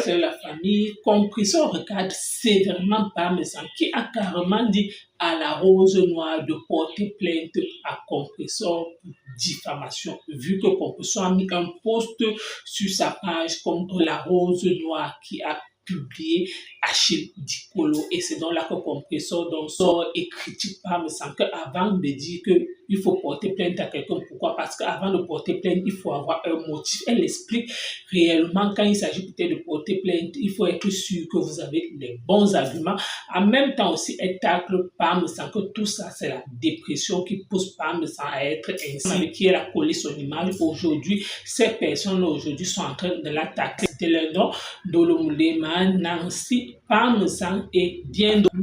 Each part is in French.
C'est la famille Compressor regarde sévèrement Parmesan qui a carrément dit à la Rose Noire de porter plainte à Compressor pour diffamation, vu que Compressor a mis un post sur sa page contre la Rose Noire qui a publié Achille Dipolo et c'est donc là que Compressor donc sort et critique Parmesan qu'avant de dire qu'il faut porter plainte à quelqu'un. Pourquoi? Parce qu'avant de porter plainte, il faut avoir un motif. Elle explique réellement quand il s'agit peut-être de porter plainte, il faut être sûr que vous avez les bons arguments. En même temps aussi, elle tacle Parmesan que tout ça, c'est la dépression qui pousse Parmesan à être ainsi, qui elle a collé son image. Aujourd'hui, ces personnes aujourd'hui sont en train de l'attaquer. C'était le nom d'Olomouléma, Nancy, Parmesan et bien d'autres.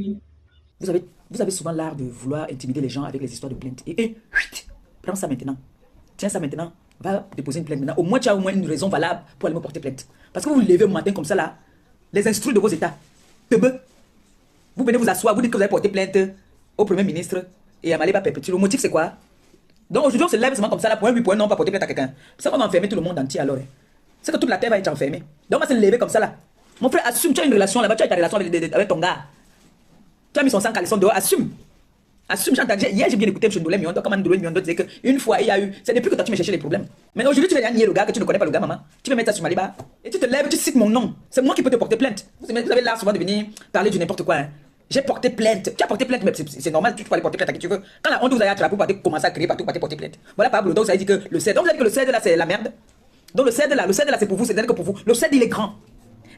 Vous avez souvent l'art de vouloir intimider les gens avec les histoires de plainte. Et prends ça maintenant. Tiens ça maintenant. Va déposer une plainte maintenant. Au moins, tu as au moins une raison valable pour aller me porter plainte. Parce que vous vous levez au matin comme ça là, les instruits de vos états, vous venez vous asseoir, vous dites que vous allez porter plainte au Premier ministre et à Maléba Perpétue. Le motif c'est quoi? Donc aujourd'hui on se lève seulement comme ça là pour un oui, pour un non, pas porter plainte à quelqu'un. C'est qu'on va enfermer tout le monde entier alors. C'est que toute la terre va être enfermée. Donc on va se lever comme ça là. Mon frère, assume, tu as une relation là-bas, tu as ta relation avec ton gars. Tu as mis son sang caleçon dehors, assume. Assume, hier j'ai bien écouté M. Ndolé Miondo, comment Ndolé Miondo disait qu'une fois il y a eu, c'est depuis que toi tu me cherches les problèmes. Mais aujourd'hui tu vas nier le gars que tu ne connais pas le gars, maman. Tu vas mettre ça sur Maliba et tu te lèves, tu cites mon nom. C'est moi qui peux te porter plainte. Vous avez l'air souvent de venir parler du n'importe quoi. Hein. J'ai porté plainte. Tu as porté plainte, mais c'est normal, tu peux aller porter plainte à qui tu veux. Quand la honte vous a attrapé, vous commencer à crier partout, pour porter plainte. Voilà Pablo, donc ça veut dire que le CED, donc vous avez dit que le CED là c'est la merde. Donc le CED là c'est pour vous, c'est que pour vous. Le CED il est grand.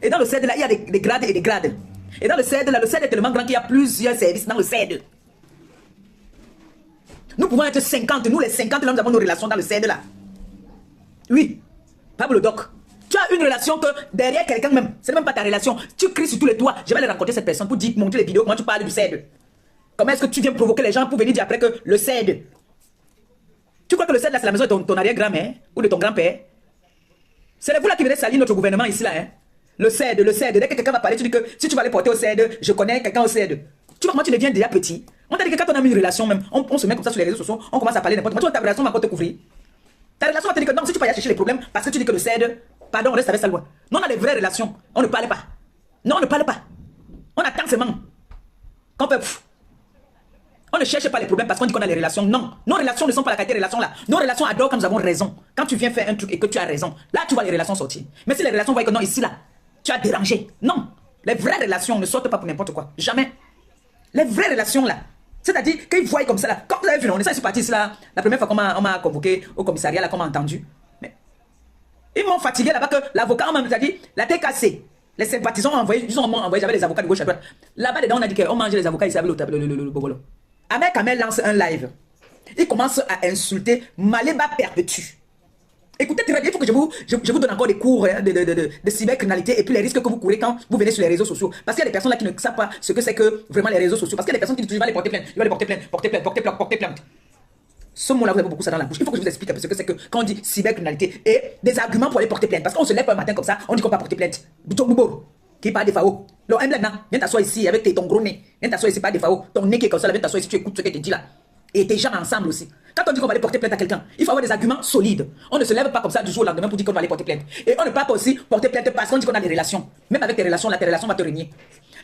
Et dans le CED là il y a des grades et des grades. Et dans le CED là, le CED est tellement grand qu'il y a plusieurs services dans le CED. Nous pouvons être 50, nous les 50 là, nous avons nos relations dans le CED là. Oui, Pablo Doc. Tu as une relation que derrière quelqu'un même, c'est même pas ta relation. Tu cries sur tous les toits, je vais aller rencontrer cette personne pour dire, montrer les vidéos, comment tu parles du CED. Comment est-ce que tu viens provoquer les gens pour venir dire après que le CED. Tu crois que le CED là c'est la maison de ton arrière-grand-mère ou de ton grand-père? C'est vous là qui venez salir notre gouvernement ici là, hein. Le CED, dès que quelqu'un va parler, tu dis que si tu vas aller porter au CED, je connais quelqu'un au CED. Tu vois comment tu deviens déjà petit. On t'a dit que quand on a mis une relation même, on se met comme ça sur les réseaux sociaux, on commence à parler n'importe quoi. Tu vois ta relation va encore te couvrir. Ta relation va te dire que non, si tu vas y chercher les problèmes, parce que tu dis que le CED, pardon, on reste avec ça loin. Non, on a des vraies relations. On ne parle pas. Non, on ne parle pas. On attend seulement. Qu'on peut. On ne cherche pas les problèmes parce qu'on dit qu'on a les relations. Non, nos relations ne sont pas la qualité des relations là. Nos relations adorent quand nous avons raison. Quand tu viens faire un truc et que tu as raison, là tu vois les relations sortir. Mais si les relations voient que non, ici là, tu as dérangé. Non, les vraies relations ne sortent pas pour n'importe quoi. Jamais. Les vraies relations là. C'est-à-dire qu'ils voient comme ça là. Quand vous avez vu, on est parti ici là. La première fois qu'on m'a convoqué au commissariat là, qu'on m'a entendu. Mais ils m'ont fatigué là-bas que l'avocat m'a dit, la TKC. Les sympathisants ont envoyé, j'avais les avocats de gauche à droite. Là-bas dedans on a dit qu'on mangeait les avocats ici avec le bobolo. Ahmed Kamel lance un live. Il commence à insulter Maléba Perpétue. Écoutez très bien, il faut que je vous donne encore des cours hein, de cybercriminalité et puis les risques que vous courez quand vous venez sur les réseaux sociaux. Parce qu'il y a des personnes là qui ne savent pas ce que c'est que vraiment les réseaux sociaux. Parce qu'il y a des personnes qui disent je vais aller porter plainte, je vais aller porter plainte. Ce mot-là, vous avez beaucoup ça dans la bouche. Il faut que je vous explique un peu ce que c'est que quand on dit cybercriminalité et des arguments pour aller porter plainte. Parce qu'on se lève un matin comme ça, on dit qu'on va porter plainte. Qui parle des FAO. Alors, viens t'asseoir ici avec ton gros nez. Viens t'asseoir ici, pas des FAO. Ton nez qui est comme ça, viens t'asseoir ici, tu écoutes ce que te dit là. Et tes gens ensemble aussi. Quand on dit qu'on va aller porter plainte à quelqu'un, il faut avoir des arguments solides. On ne se lève pas comme ça du jour au lendemain pour dire qu'on va aller porter plainte. Et on ne peut pas aussi porter plainte parce qu'on dit qu'on a des relations. Même avec tes relations, là, tes relations vont te régner.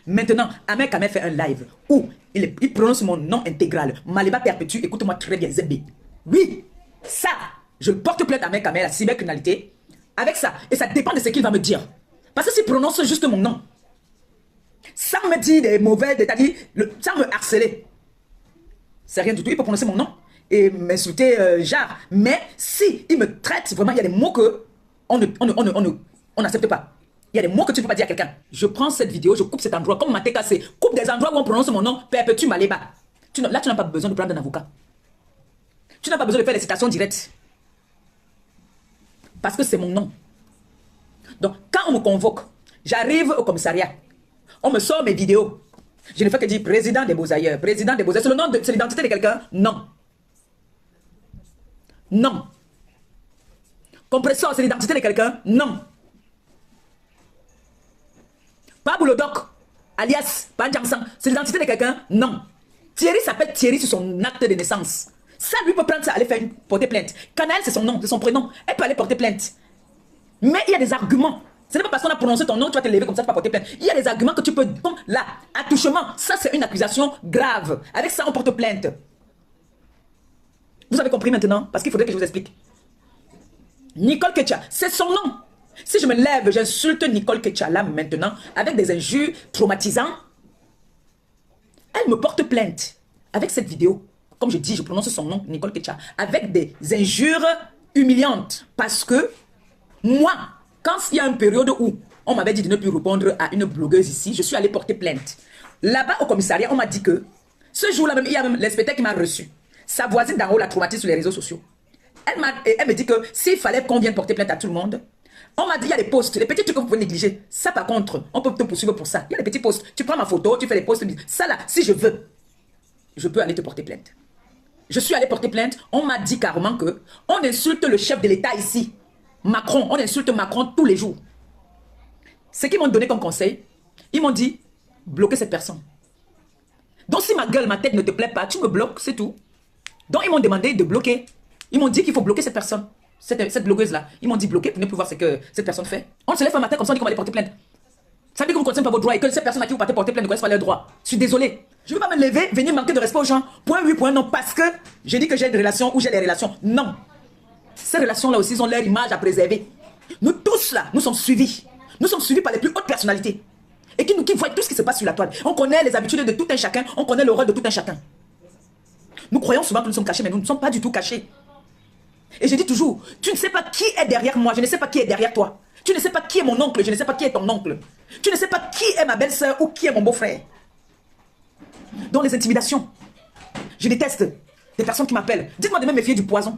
Maintenant, Ahmed Kamel fait un live où il prononce mon nom intégral. Maléba Perpétue, écoute-moi très bien, ZB. Oui, ça, je porte plainte à Ahmed Kamel, la cybercriminalité, avec ça. Et ça dépend de ce qu'il va me dire. Parce que s'il prononce juste mon nom, sans me dire des mauvais, c'est-à-dire sans me harceler, c'est rien du tout. Il peut prononcer mon nom et m'insulter, genre. Mais si il me traite, vraiment, il y a des mots que on n'accepte pas. Il y a des mots que tu ne peux pas dire à quelqu'un. Je prends cette vidéo, je coupe cet endroit, comme Maté Kassé, coupe des endroits où on prononce mon nom, Perpétue Maléba. Là, tu n'as pas besoin de prendre un avocat. Tu n'as pas besoin de faire les citations directes. Parce que c'est mon nom. Donc, quand on me convoque, j'arrive au commissariat, on me sort mes vidéos. Je ne fais que dire président des Beaux-Ailleurs, président des Beaux-Ailleurs. C'est le nom, c'est l'identité de quelqu'un? Non. Non. Compressor, c'est l'identité de quelqu'un? Non. Pablo Doc, alias Panjangsan, c'est l'identité de quelqu'un? Non. Thierry s'appelle Thierry sur son acte de naissance. Ça, lui peut prendre ça, aller porter plainte. Canal, c'est son nom, c'est son prénom. Elle peut aller porter plainte. Mais il y a des arguments. Ce n'est pas parce qu'on a prononcé ton nom, tu vas te lever comme ça, tu vas porter plainte. Il y a des arguments que tu peux... Comme là, attouchement, ça c'est une accusation grave. Avec ça, on porte plainte. Vous avez compris maintenant? Parce qu'il faudrait que je vous explique. Nicole Ketcha, c'est son nom. Si je me lève, j'insulte Nicole Ketcha là maintenant, avec des injures traumatisantes, elle me porte plainte. Avec cette vidéo, comme je dis, je prononce son nom, Nicole Ketcha, avec des injures humiliantes. Parce que moi, quand il y a une période où on m'avait dit de ne plus répondre à une blogueuse ici, je suis allée porter plainte. Là-bas au commissariat, on m'a dit que ce jour-là même, il y a même l'inspecteur qui m'a reçu. Sa voisine d'en haut l'a traumatisé sur les réseaux sociaux. Elle me dit que s'il fallait qu'on vienne porter plainte à tout le monde, on m'a dit il y a des posts, les petits trucs que vous pouvez négliger. Ça par contre, on peut te poursuivre pour ça. Il y a des petits posts. Tu prends ma photo, tu fais les posts. Ça là, si je veux, je peux aller te porter plainte. Je suis allé porter plainte. On m'a dit carrément que on insulte le chef de l'État ici. Macron, on insulte Macron tous les jours. Ce qu'ils m'ont donné comme conseil, ils m'ont dit, bloquez cette personne. Donc si ma gueule, ma tête ne te plaît pas, tu me bloques, c'est tout. Donc ils m'ont demandé de bloquer. Ils m'ont dit qu'il faut bloquer cette personne, cette blogueuse-là. Ils m'ont dit bloquer pour ne plus voir ce que cette personne fait. On se lève un matin comme ça, on dit qu'on va aller porter plainte. Ça veut dire que vous ne connaissez pas vos droits et que cette personne à qui vous partez porter plainte ne connaissent pas leurs droits. Je suis désolé. Je ne vais pas me lever, venir manquer de respect aux gens. Point oui, point non, parce que je dis que j'ai une relation ou j'ai des relations. Non. Ces relations-là aussi, ils ont leur image à préserver. Nous tous là, nous sommes suivis. Nous sommes suivis par les plus hautes personnalités. Et qui voient tout ce qui se passe sur la toile. On connaît les habitudes de tout un chacun, on connaît le rôle de tout un chacun. Nous croyons souvent que nous sommes cachés, mais nous ne sommes pas du tout cachés. Et je dis toujours, tu ne sais pas qui est derrière moi, je ne sais pas qui est derrière toi. Tu ne sais pas qui est mon oncle, je ne sais pas qui est ton oncle. Tu ne sais pas qui est ma belle-sœur ou qui est mon beau-frère. Dans les intimidations, je déteste des personnes qui m'appellent. Dites-moi de me méfier du poison.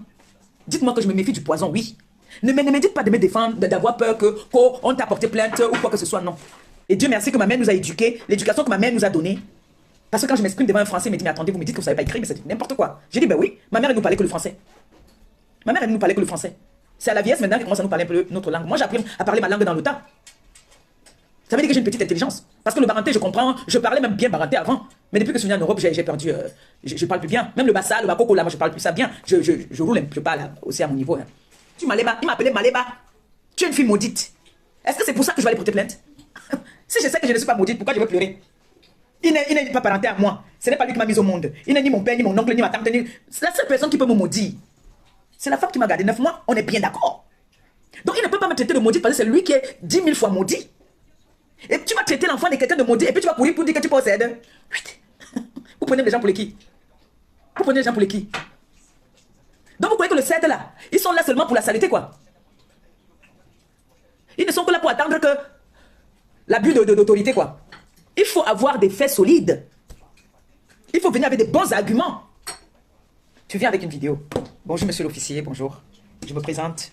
Dites-moi que je me méfie du poison, oui. Ne me dites pas de me défendre, d'avoir peur qu'on t'a porté plainte ou quoi que ce soit, non. Et Dieu merci que ma mère nous a éduqués, l'éducation que ma mère nous a donnée. Parce que quand je m'exprime devant un Français, il me dit, mais attendez, vous me dites que vous ne savez pas écrire, mais c'est n'importe quoi. J'ai dit, ben oui, ma mère, elle nous parlait que le français. Ma mère, elle nous parlait que le français. C'est à la vieillesse maintenant qu'elle commence à nous parler un peu notre langue. Moi, j'ai appris à parler ma langue dans le temps. Ça veut dire que j'ai une petite intelligence. Parce que le barantais, je comprends, je parlais même bien barantais avant. Mais depuis que je suis venu en Europe, j'ai perdu, je parle plus bien. Même le bassa, le bakoko, là, moi, je parle plus ça bien. Je roule un peu, je parle aussi à mon niveau. Hein. Tu Maléba, il m'appelait Maléba. Tu es une fille maudite. Est-ce que c'est pour ça que je vais aller porter plainte? Si je sais que je ne suis pas maudite, pourquoi je vais pleurer? Il n'est pas parenté à moi. Ce n'est pas lui qui m'a mis au monde. Il n'est ni mon père, ni mon oncle, ni ma tante. C'est la seule personne qui peut me maudire. C'est la femme qui m'a gardé 9 mois. On est bien d'accord. Donc il ne peut pas me traiter de maudite parce que c'est lui qui est 10 000 fois maudit. Et tu vas traiter l'enfant de quelqu'un de maudit et puis tu vas courir pour dire que tu possèdes. Vous prenez les gens pour les qui? Vous prenez les gens pour les qui? Donc vous croyez que le CED là, ils sont là seulement pour la saleté quoi? Ils ne sont que là pour attendre que l'abus d'autorité quoi. Il faut avoir des faits solides. Il faut venir avec des bons arguments. Tu viens avec une vidéo. Bonjour monsieur l'officier, bonjour. Je me présente.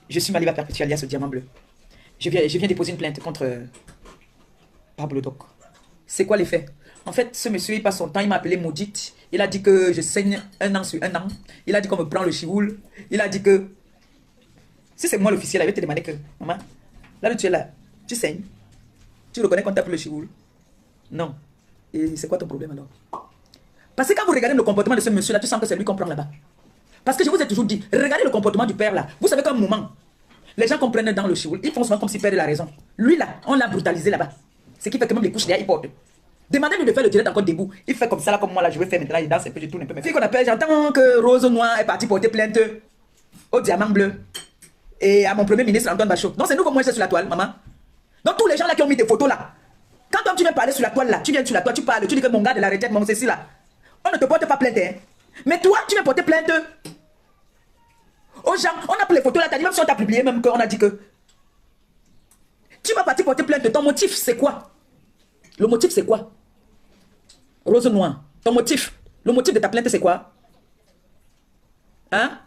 Je suis Maliba Perpétue alias le diamant bleu. Je viens déposer une plainte contre Pablo Doc. C'est quoi les faits? En fait, ce monsieur, il passe son temps, il m'a appelé maudite. Il a dit que je saigne 1 an sur 1 an. Il a dit qu'on me prend le chioul. Il a dit que... Si c'est moi l'officier, là, je vais te demander que... Maman, là tu es là, tu saignes. Tu reconnais qu'on tape le chioul? Non. Et c'est quoi ton problème alors? Parce que quand vous regardez le comportement de ce monsieur-là, tu sens que c'est lui qu'on prend là-bas. Parce que je vous ai toujours dit, regardez le comportement du père là. Vous savez qu'à un moment, les gens comprennent dans le chioul, ils font souvent comme s'ils perdaient la raison. Lui là, on l'a brutalisé là-bas. Ce qui fait que même les couches derrière, il porte. Demandez-lui de faire le direct encore debout. Il fait comme ça là, comme moi là, je vais faire maintenant, il danse un peu, je tourne un peu. Mes filles qu'on appelle, j'entends que Rose Noire est partie porter plainte au diamant bleu. Et à mon premier ministre Antoine Bachot. Donc c'est nous comme moi, je suis sur la toile, maman. Donc tous les gens là qui ont mis des photos là. Quand toi, tu viens parler sur la toile là, tu viens sur la toile, tu parles, tu dis que mon gars de la retraite, mon ceci là. On ne te porte pas plainte, hein. Mais toi, tu viens porter plainte aux gens. On a pris les photos là, t'as dit, même si on t'a publié, même qu'on a dit que tu vas partir porter plainte. Ton motif, c'est quoi? Le motif, c'est quoi? Rose Noire, ton motif, le motif de ta plainte, c'est quoi? Hein?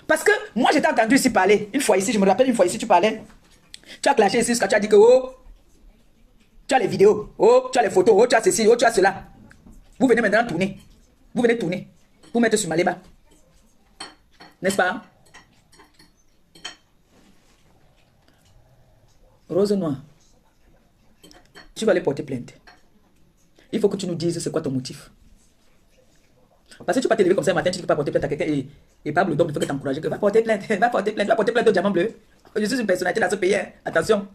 Parce que moi, j'étais entendu ici parler. Une fois ici, je me rappelle, une fois ici, tu parlais. Tu as clashé ici, tu as dit que, oh, tu as les vidéos, oh, tu as les photos, oh, tu as ceci, oh, tu as cela. Vous venez maintenant tourner. Vous venez tourner. Vous mettez sur Maléba. N'est-ce pas? Rose Noire, tu vas aller porter plainte. Il faut que tu nous dises c'est quoi ton motif. Parce que tu vas te lever comme ça un matin, tu ne peux pas porter plainte à quelqu'un et Pablo, donc il faut que tu encourages que va porter plainte, va porter plainte au diamant bleu. Je suis une personnalité dans ce pays, hein. Attention.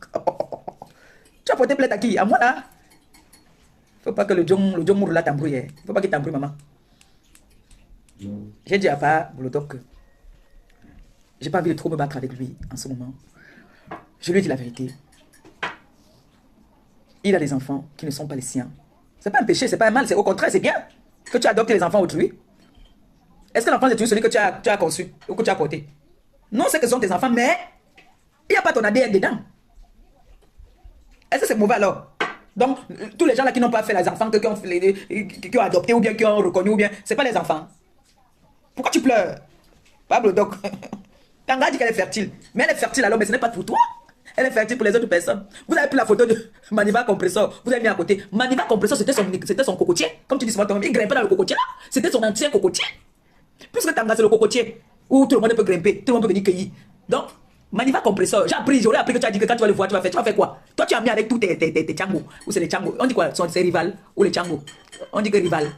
Tu as porté plainte à qui? À moi là. Faut pas que le John mourre là t'embrouille. Hein. Faut pas qu'il t'embrouille, maman. J'ai dit à pas Boulodoc que j'ai pas envie de trop me battre avec lui en ce moment. Je lui ai dit la vérité. Il a des enfants qui ne sont pas les siens. C'est pas un péché, c'est pas un mal, c'est au contraire, c'est bien que tu adoptes les enfants autrui. Est-ce que l'enfant c'est celui que tu as conçu ou que tu as porté? Non, c'est que ce sont tes enfants, mais il n'y a pas ton ADN dedans. Est-ce que c'est mauvais alors? Donc, tous les gens là qui n'ont pas fait les enfants, qui ont adopté ou bien qui ont reconnu ou bien, c'est pas les enfants. Pourquoi tu pleures? Pablo Doc. Tanga dit qu'elle est fertile. Mais elle est fertile alors, mais ce n'est pas pour toi. Elle est fertile pour les autres personnes. Vous avez pris la photo de Maniva Compressor. Vous avez mis à côté. Maniva Compressor, c'était son cocotier. Comme tu dis souvent, il grimpait dans le cocotier là. C'était son ancien cocotier. Puisque Tanga c'est le cocotier où tout le monde peut grimper, tout le monde peut venir cueillir. Donc, Maniva Compressor, j'aurais appris que tu as dit que quand tu vas le voir, tu vas faire quoi? Toi, tu as mis avec tous tes tchangos. Ou c'est les tchangos. On dit quoi? C'est rival ou les tchangos. On dit que rival.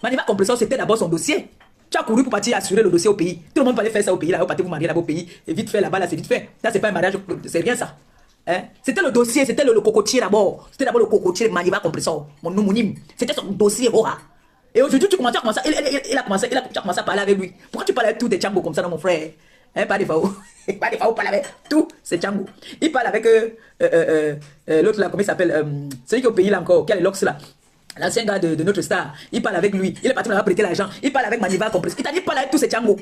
Maniva Compressor, c'était d'abord son dossier. Tu as couru pour partir assurer le dossier au pays. Tout le monde fallait faire ça au pays, là, vous partez vous marier là-bas au pays. Et vite fait là-bas, là, c'est vite fait. Ça, c'est pas un mariage, c'est rien ça. C'était le dossier, c'était le cocotier d'abord. C'était d'abord le cocotier de Maniva Compressor, mon homonyme. C'était son dossier, oh. Et aujourd'hui, tu commences à commencer, il a commencé à parler avec lui. Pourquoi tu parles avec tous des tchangos comme ça, non, mon frère? Pas des faux. Pas des faux, parle avec tous ces tchangos. Il parle avec l'autre là, comment il s'appelle? Celui qui est au pays là encore, qui a les locks là. L'ancien gars de notre star, il parle avec lui. Il est parti là prêter l'argent. Il parle avec Maniva Compressor. Il t'a dit, il parle avec tous ces tchangos.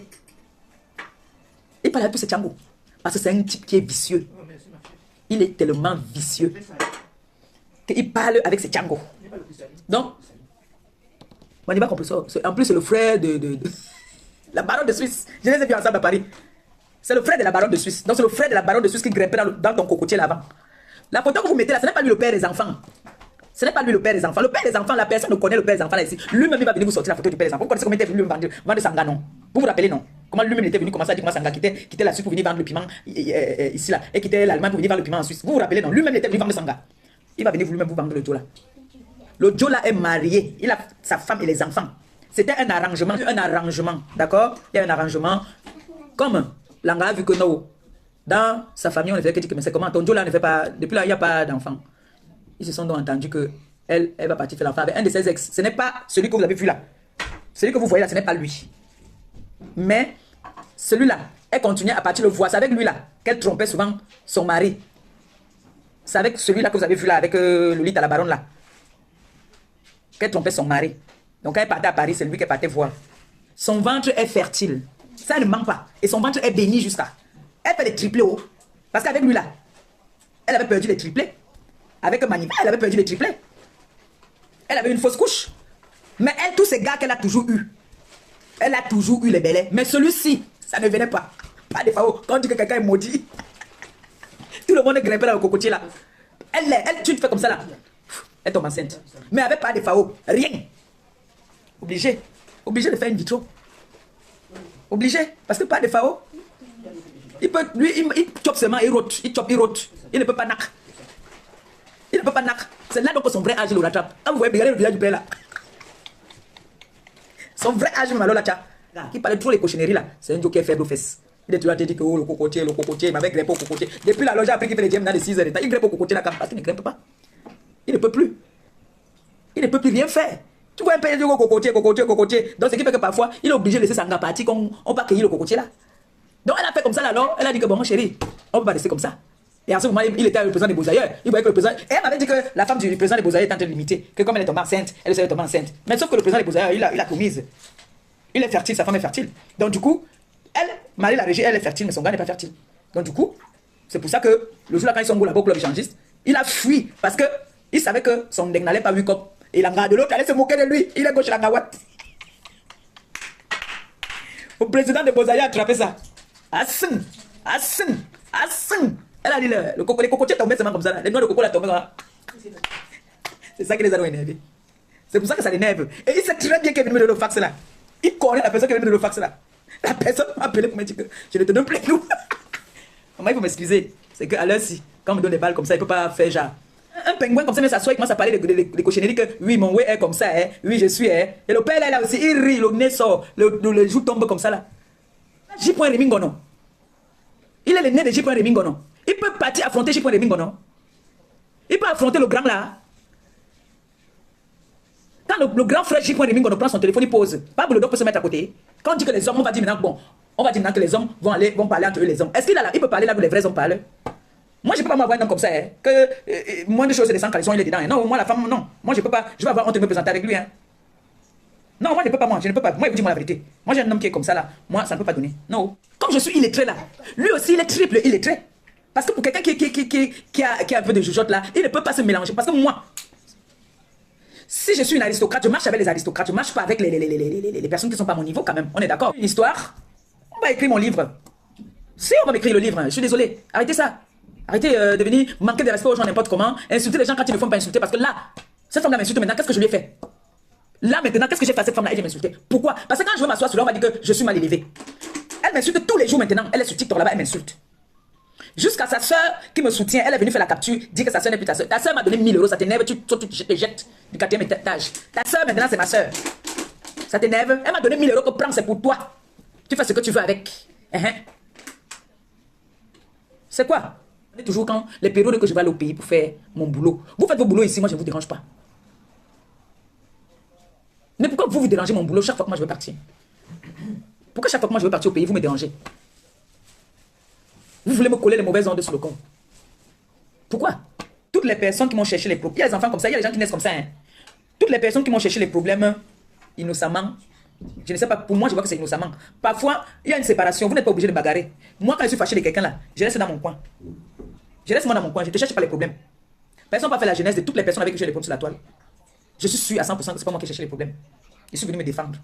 Il parle avec tous ces tchangos. Parce que c'est un type qui est vicieux. Il est tellement vicieux qu'il parle avec ces tchangos. Donc, Maniva Compressor, en plus, c'est le frère de la baronne de Suisse. Je les ai vus ensemble à Paris. C'est le frère de la baronne de Suisse. Donc, c'est le frère de la baronne de Suisse qui grimpait dans ton cocotier là-bas. La photo que vous mettez là, ce n'est pas lui le père des enfants. Ce n'est pas lui le père des enfants. Le père des enfants, la personne ne connaît le père des enfants là ici. Lui-même, il va venir vous sortir la photo du père des enfants. Vous connaissez comment il était venu vendre Sanga, non? Vous vous rappelez, non? Comment lui-même était venu commencer à dire que Sanga quittait la Suisse pour venir vendre le piment ici là. Et quittait l'Allemagne pour venir vendre le piment en Suisse. Vous vous rappelez, non? Lui-même était venu vendre Sanga. Il va venir lui-même vous vendre le Joe là. Le Joe là est marié. Il a sa femme et les enfants. C'était un arrangement. D'accord? Il y a un arrangement. Comme Langa a vu que non. Dans sa famille, on ne fait que dire que mais c'est comment? Ton Joe là ne fait pas. Depuis là, il n'y a pas d'enfant. Ils se sont donc entendus que elle va partir faire l'enfant avec un de ses ex. Ce n'est pas celui que vous avez vu là. Celui que vous voyez là, ce n'est pas lui. Mais celui-là, elle continuait à partir le voir. C'est avec lui là qu'elle trompait souvent son mari. C'est avec celui-là que vous avez vu là, avec Lolita la baronne là, qu'elle trompait son mari. Donc quand elle partait à Paris, c'est lui qu'elle partait voir. Son ventre est fertile. Ça ne manque pas. Et son ventre est béni jusqu'à. Elle fait des triplés haut. Parce qu'avec lui là, elle avait perdu les triplés. Avec Maniva, elle avait perdu les triplés. Elle avait une fausse couche. Mais elle, tous ces gars qu'elle a toujours eu, elle a toujours eu les bélets. Mais celui-ci, ça ne venait pas. Pas de fao. Quand on dit que quelqu'un est maudit, tout le monde est grimpé dans le cocotier là. Elle, tu te fais comme ça là. Elle tombe enceinte. Mais avec pas de fao. Rien. Obligé. Obligé de faire une vitro. Obligé. Parce que pas de fao. Il peut, lui, il chope seulement, il rote. Il chope, il rote. Il ne peut pas nac. Il ne peut pas nac. C'est là donc que son vrai âge le rattrape. Quand vous voyez, regardez le visage du père là. Son vrai âge, alors là, qui parlait toujours les cochonneries là. C'est un joker faible aux fesses. Il est toujours à te dire que oh, le cocotier, il m'avait grimpé au cocotier. Depuis là, j'ai appris qu'il fait les gemmes dans les 6 heures de temps. Il grimpe au cocotier là parce qu'il ne grimpe pas. Il ne peut plus. Il ne peut plus rien faire. Tu vois un peu de cocotier. Donc, ce qui fait que parfois, il est obligé de laisser Sanga partir qu'on va cueillir le cocotier là. Donc, elle a fait comme ça là, alors. Elle a dit que bon, mon chéri, on peut pas laisser comme ça. Et en ce moment, il était le président des Beaux-Ailleurs. Il voyait que le président. Et elle m'avait dit que la femme du président des Beaux-Ailleurs est en train de limiter. Que comme elle est tombée enceinte, elle serait tombée enceinte. Mais sauf que le président des Beaux-Ailleurs, il a commise. Il est fertile, sa femme est fertile. Donc, du coup, elle, Marie la Régie, elle est fertile, mais son gars n'est pas fertile. Donc, du coup, c'est pour ça que le jour là, quand ils sont là-bas au club échangiste, il a fui. Parce qu'il savait que son deng n'allait pas lui comme. Et l'anga de l'autre allait se moquer de lui. Il est gauche la gawat. Le président des Beaux-Ailleurs a attrapé ça. Assin. Elle a dit les cocotiers tombaient seulement comme ça. Là. Les noix de coco là tombaient comme ça. C'est ça qui les a énervés. C'est pour ça que ça l'énerve. Et il sait très bien qu'il vient de le fax là. Il connaît la personne qui vient de le fax là. La personne m'a appelé pour me dire que je ne te donne plus nous. Comment il faut m'excuser? C'est qu'à l'heure-ci, quand on me donne des balles comme ça, il ne peut pas faire genre. Un pingouin comme ça, mais s'assoit, il commence à parler des cochonneries que oui, mon ouais est comme ça, hein. Oui, je suis. Hein. Et le père là aussi, il rit, le nez sort, le joue tombe comme ça là. J'y prends les mingots non. Il est le nez de J. Remingo, non? Il peut partir affronter J. Remingo, non? Il peut affronter le grand là. Quand le grand frère J. Remingo prend son téléphone, il pose. Pablo le Doc peut se mettre à côté. Quand on dit que les hommes, on va dire maintenant, bon, on va dire maintenant que les hommes vont parler entre eux, les hommes. Est-ce qu'il il peut parler là où les vrais hommes parlent? Moi, je ne peux pas m'avoir un homme comme ça, hein, que moins de choses, c'est des sans caleçon, il est dedans. Hein. Non, moi, la femme, non. Moi, je ne peux pas, je vais avoir honte de me présenter avec lui. Hein. Non, moi, je ne peux pas, moi, je ne peux pas. Moi, il vous dit moi la vérité. Moi, j'ai un homme qui est comme ça, là. Moi, ça ne peut pas donner. Non. Comme je suis illettré, là. Lui aussi, il est triple illettré. Parce que pour quelqu'un qui a un peu de jugeote, là, il ne peut pas se mélanger. Parce que moi, si je suis une aristocrate, je marche avec les aristocrates, je ne marche pas avec les personnes qui ne sont pas à mon niveau, quand même. On est d'accord? Une histoire, on va écrire mon livre. Si on va m'écrire le livre, je suis désolé. Arrêtez ça. Arrêtez de venir manquer de respect aux gens n'importe comment, insulter les gens quand ils ne font pas insulter. Parce que là, cette femme-là m'insulte maintenant, qu'est-ce que je lui ai fait? Là maintenant, qu'est-ce que j'ai fait à cette femme-là? Elle vient m'insulter. Pourquoi? Parce que quand je veux m'asseoir sur là, on va dire que je suis mal élevé. Elle m'insulte tous les jours maintenant. Elle est sur TikTok là-bas, elle m'insulte. Jusqu'à sa soeur qui me soutient, elle est venue faire la capture, dit que sa soeur n'est plus ta soeur. Ta soeur m'a donné 1000 €, ça t'énerve, tu te jettes du 4e étage. Ta soeur maintenant, c'est ma soeur. Ça t'énerve? Elle m'a donné 1000 € que prends, c'est pour toi. Tu fais ce que tu veux avec. C'est quoi? Toujours quand les périodes que je vais aller au pays pour faire mon boulot. Vous faites vos boulots ici, moi je ne vous dérange pas. Mais pourquoi vous dérangez mon boulot chaque fois que moi je veux partir? Pourquoi chaque fois que moi je veux partir au pays, vous me dérangez? Vous voulez me coller les mauvaises ondes sur le compte. Pourquoi? Toutes les personnes qui m'ont cherché les problèmes, il y a des enfants comme ça, il y a des gens qui naissent comme ça. Hein. Toutes les personnes qui m'ont cherché les problèmes innocemment, je ne sais pas, pour moi je vois que c'est innocemment. Parfois, il y a une séparation, vous n'êtes pas obligé de bagarrer. Moi quand je suis fâché de quelqu'un là, je reste dans mon coin. Je reste moi dans mon coin, je ne te cherche pas les problèmes. Personne ne va faire la jeunesse de toutes les personnes avec qui j'ai des problèmes sur la toile. Je suis sûr à 100% que ce n'est pas moi qui ai cherché les problèmes. Je suis venu me défendre.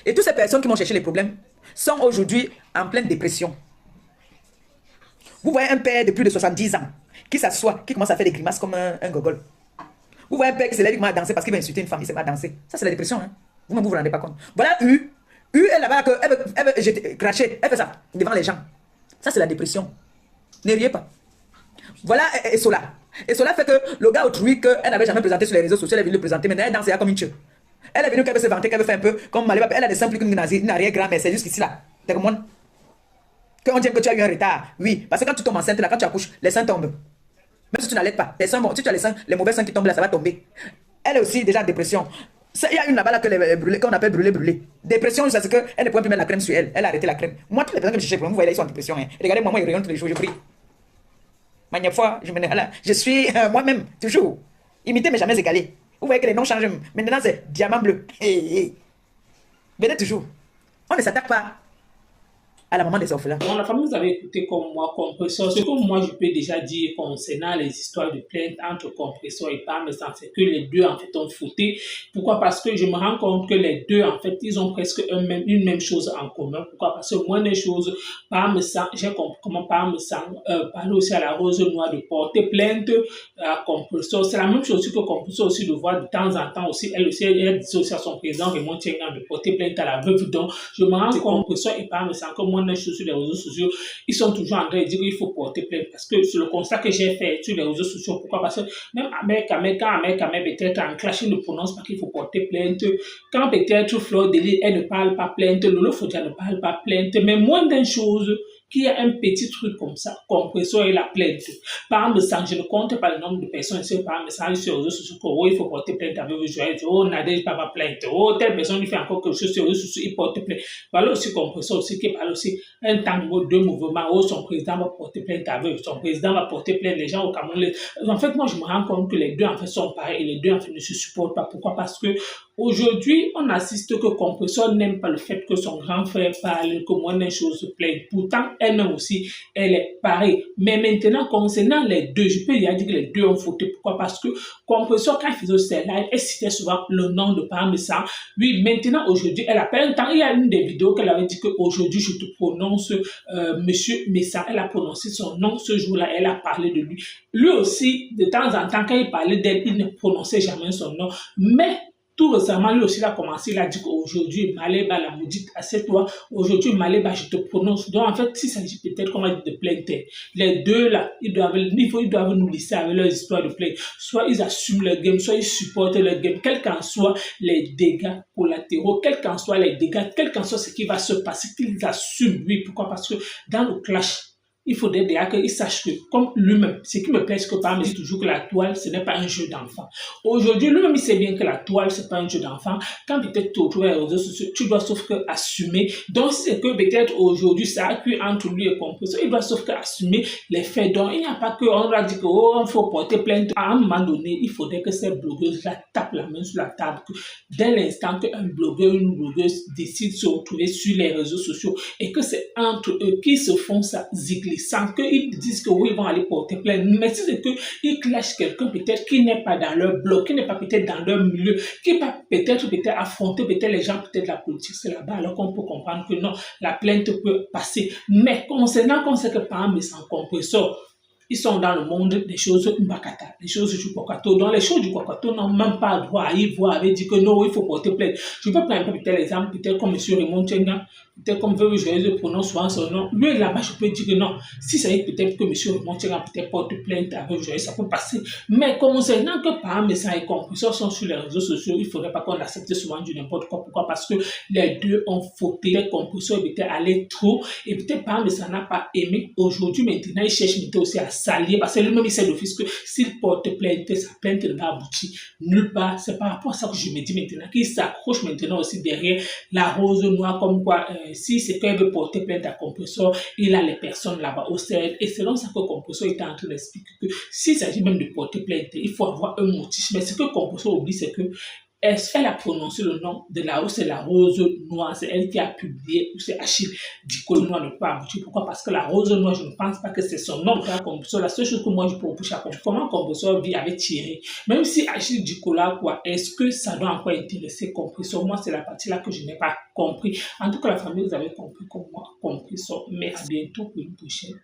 Et toutes ces personnes qui m'ont cherché les problèmes sont aujourd'hui en pleine dépression. Vous voyez un père de plus de 70 ans qui s'assoit, qui commence à faire des grimaces comme un gogol. Vous voyez un père qui se lève, qui commence à danser parce qu'il va insulter une femme, il ne sait pas danser. Ça, c'est la dépression. Hein. Vous-même, vous ne vous rendez pas compte. Voilà U. U, elle là-bas, elle veut cracher, elle fait ça devant les gens. Ça, c'est la dépression. Ne riez pas. Voilà Esola. Esola fait que le gars autrui qu'elle n'avait jamais présenté sur les réseaux sociaux, elle est venue le présenter, maintenant elle danse comme une chue. Elle est venue qu'elle veut se vanter, qu'elle veut faire un peu comme Maliba, elle a des simples qu'une arrière-grand, mais c'est jusqu'ici là. T'es comme moi. Quand on dit que tu as eu un retard, oui, parce que quand tu tombes enceinte, là, quand tu accouches, les seins tombent. Même si tu n'allaites pas, si tu as les seins, les mauvais seins qui tombent là, ça va tomber. Elle est aussi déjà en dépression. Il y a une là-bas là, qu'on appelle brûler. Dépression, c'est qu'elle ne pouvait plus mettre la crème sur elle. Elle a arrêté la crème. Moi, toutes les personnes que je cherche, vous voyez, ils sont en dépression. Hein. Regardez, moi, ils rayonnent tous les jours, je prie. Manière fois, je suis moi-même, toujours. Imité, mais jamais égalé. Vous voyez que les noms changent. Maintenant, c'est diamant bleu. Venez toujours. On ne s'attaque pas à la maman des orphelins. Bon, la famille, vous avez écouté comme moi, Compressor. Ce que moi, je peux déjà dire concernant les histoires de plainte entre Compressor et Parmesan, c'est que les deux, en fait, ont fouté. Pourquoi? Parce que je me rends compte que les deux, en fait, ils ont presque une même chose en commun. Pourquoi? Parce que moi, des choses, Parmesan, j'ai compris comment Parmesan parle aussi à la Rose Noire de porter plainte à Compressor. C'est la même chose que Compressor aussi de voir de temps en temps aussi. Elle aussi, elle dit aussi à son président Raymond Tiengan de porter plainte à la veuve. Donc, je me rends compte que Compressor et Parmesan, comme moi, sur les réseaux sociaux, ils sont toujours en train de dire qu'il faut porter plainte parce que c'est le constat que j'ai fait sur les réseaux sociaux. Pourquoi? Parce que même quand peut-être en clash, il ne prononce pas qu'il faut porter plainte. Quand peut-être Fleur Delis, elle ne parle pas plainte, Lolo Fodia ne parle pas plainte, mais moins d'une chose, qu'il y a un petit truc comme ça, Compressor et la plainte. Par exemple, je ne compte pas le nombre de personnes sur par message sur les réseaux sociaux que oh, il faut porter plainte avec vos joyeux, oh, Nadège pas ma plainte, oh, telle personne lui fait encore quelque chose sur les réseaux sociaux, il porte plainte. Voilà aussi Compressor aussi qui parle aussi un tango de mouvement, oh, son président va porter plainte avec, son président va porter plainte, les gens au Cameroun. En fait, moi, je me rends compte que les deux, en fait, sont pareils et les deux, en fait, ne se supportent pas. Pourquoi? Parce que aujourd'hui, on assiste que Compressor n'aime pas le fait que son grand frère parle, que moi, des choses se plaignent. Pourtant, elle-même aussi, elle est pareille. Mais maintenant, concernant les deux, je peux dire que les deux ont fauté. Pourquoi? Parce que Compressor, quand il faisait ses lives, elle citait souvent le nom de Parmesan. Oui, maintenant, aujourd'hui, elle appelle un temps. Il y a une des vidéos qu'elle avait dit qu'aujourd'hui, je te prononce Monsieur Messan. Elle a prononcé son nom ce jour-là. Elle a parlé de lui. Lui aussi, de temps en temps, quand il parlait d'elle, il ne prononçait jamais son nom. Mais tout récemment, lui aussi, il a commencé, il a dit qu'aujourd'hui, Maléba, la maudite, assieds-toi. Aujourd'hui, Maléba, je te prononce. Donc, en fait, s'il s'agit peut-être, comme on dit, de plainte, les deux, là, ils doivent nous laisser avec leur histoire de plainte. Soit ils assument le game, soit ils supportent le game, quels qu'en soient les dégâts collatéraux, quels qu'en soient les dégâts, quel qu'en soit ce qui va se passer, qu'ils assument. Oui, pourquoi? Parce que dans le clash, il faudrait déjà qu'il sache que, comme lui-même, ce qui me plaît, c'est que par exemple, il dit toujours que la toile, ce n'est pas un jeu d'enfant. Aujourd'hui, lui-même, il sait bien que la toile, c'est pas un jeu d'enfant. Quand peut-être tu retrouves les réseaux sociaux, tu dois sauf que assumer. Donc, si c'est que peut-être aujourd'hui, ça a pu entre lui et Compressor, il doit sauf que assumer les faits. Donc, il n'y a pas que, on va dire que, oh, il faut porter plainte. À un moment donné, il faudrait que ces blogueuses-là tapent la main sur la table. Que dès l'instant qu'un blogueur, une blogueuse décide de se retrouver sur les réseaux sociaux et que c'est entre eux qui se font ça zigli, sans qu'ils disent que oui, ils vont aller porter plainte. Mais si c'est qu'ils clashent quelqu'un peut-être qui n'est pas dans leur blog, qui n'est pas peut-être dans leur milieu, qui va peut-être affronter peut-être les gens, peut-être la politique, c'est là-bas, alors qu'on peut comprendre que non, la plainte peut passer. Mais concernant qu'on sait que par exemple, sans Compressor, ils sont dans le monde des choses mbakata, les choses du Kwakwato. Donc, les choses du Kwakwato n'ont même pas droit à y voir avec dire que non, il faut porter plainte. Je peux prendre peut-être l'exemple, peut-être comme M. Raymond Tchenga, peut-être comme Veuve Joyeuse prononce souvent son nom. Lui, là-bas, je peux dire que non. Si ça y est, peut-être que M. Raymond Tchenga peut-être porte plainte à Veuve Joyeuse, ça peut passer. Mais concernant que par exemple, ça et Compressor sont sur les réseaux sociaux, il ne faudrait pas qu'on accepte souvent du n'importe quoi. Pourquoi? Parce que les deux ont fauté. Les Compressor peut-être allé trop et peut-être par exemple, ça n'a pas aimé. Aujourd'hui, maintenant, il cherche peut-être aussi à s'allier parce que lui-même, il sait d'office que s'il porte plainte, sa plainte ne va aboutir nulle part. C'est par rapport à ça que je me dis maintenant qu'il s'accroche maintenant aussi derrière la rose noire, comme quoi, si c'est qu'elle veut porter plainte à Compressor, il a les personnes là-bas au CED. Et selon ça que Compressor est en train d'expliquer que s'il s'agit même de porter plainte, il faut avoir un motif. Mais ce que Compressor oublie, c'est que elle a prononcé le nom de la rose, c'est la rose noire, c'est elle qui a publié, ou c'est Achille Dicolo Noir ne peut pas aboutir. Pourquoi? Parce que la rose noire, je ne pense pas que c'est son nom. La seule chose que moi je peux reprocher à Compressor, comment Compressor vit avec Thierry, même si Achille Dicolo, quoi, est-ce que ça doit encore intéresser Compressor? Moi, c'est la partie là que je n'ai pas compris. En tout cas, la famille, vous avez compris comme moi, Compressor. Mais à bientôt pour une prochaine.